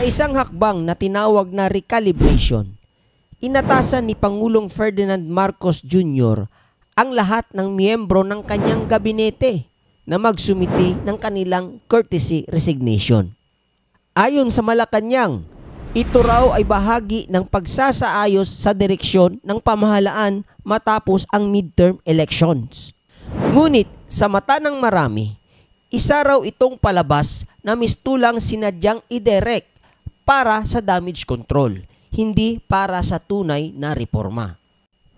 Sa isang hakbang na tinawag na recalibration, inatasan ni Pangulong Ferdinand Marcos Jr. ang lahat ng miyembro ng kanyang gabinete na magsumiti ng kanilang courtesy resignation. Ayon sa Malacanang, ito raw ay bahagi ng pagsasaayos sa direksyon ng pamahalaan matapos ang midterm elections. Ngunit sa mata ng marami, isa raw itong palabas na mistulang sinadyang idirect para sa damage control, hindi para sa tunay na reforma.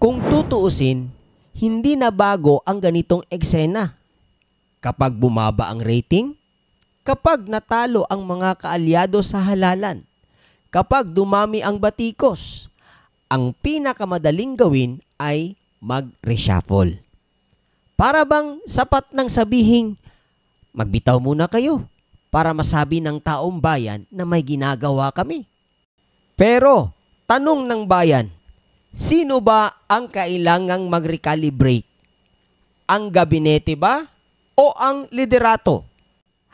Kung tutuusin, hindi na bago ang ganitong eksena. Kapag bumaba ang rating, kapag natalo ang mga kaalyado sa halalan, kapag dumami ang batikos, ang pinakamadaling gawin ay mag-reshuffle. Para bang sapat ng sabihing, magbitaw muna kayo para masabi ng taong bayan na may ginagawa kami. Pero, tanong ng bayan, sino ba ang kailangang mag-recalibrate? Ang gabinete ba o ang liderato?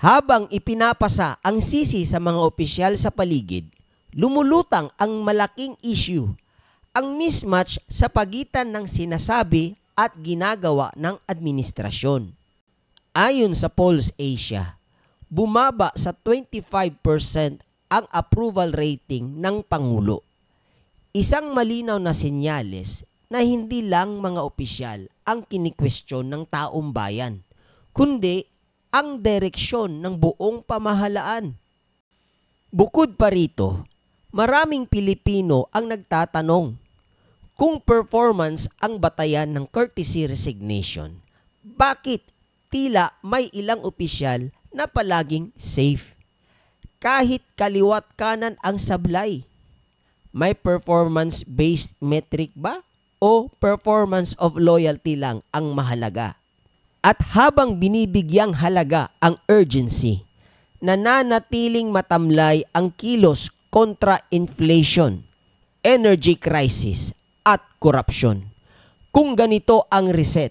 Habang ipinapasa ang sisi sa mga opisyal sa paligid, lumulutang ang malaking issue, ang mismatch sa pagitan ng sinasabi at ginagawa ng administrasyon. Ayon sa Polls Asia, bumaba sa 25% ang approval rating ng Pangulo. Isang malinaw na senyales na hindi lang mga opisyal ang kinikwestiyon ng taong bayan, kundi ang direksyon ng buong pamahalaan. Bukod pa rito, maraming Pilipino ang nagtatanong kung performance ang batayan ng courtesy resignation. Bakit tila may ilang opisyal na palaging safe? Kahit kaliwat kanan ang sablay, may performance-based metric ba o performance of loyalty lang ang mahalaga? At habang binibigyang halaga ang urgency, nananatiling matamlay ang kilos kontra inflation, energy crisis at korupsyon. Kung ganito ang reset,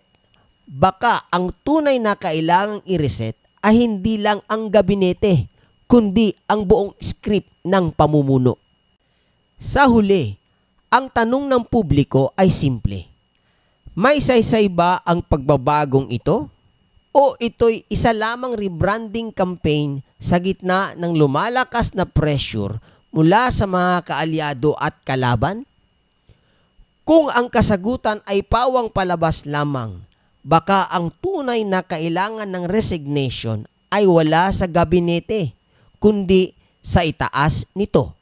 baka ang tunay na kailangang i-reset ay hindi lang ang gabinete, kundi ang buong script ng pamumuno. Sa huli, ang tanong ng publiko ay simple. May saysay ba ang pagbabagong ito? O ito'y isa lamang rebranding campaign sa gitna ng lumalakas na pressure mula sa mga kaalyado at kalaban? Kung ang kasagutan ay pawang palabas lamang, baka ang tunay na kailangan ng resignation ay wala sa gabinete, kundi sa itaas nito.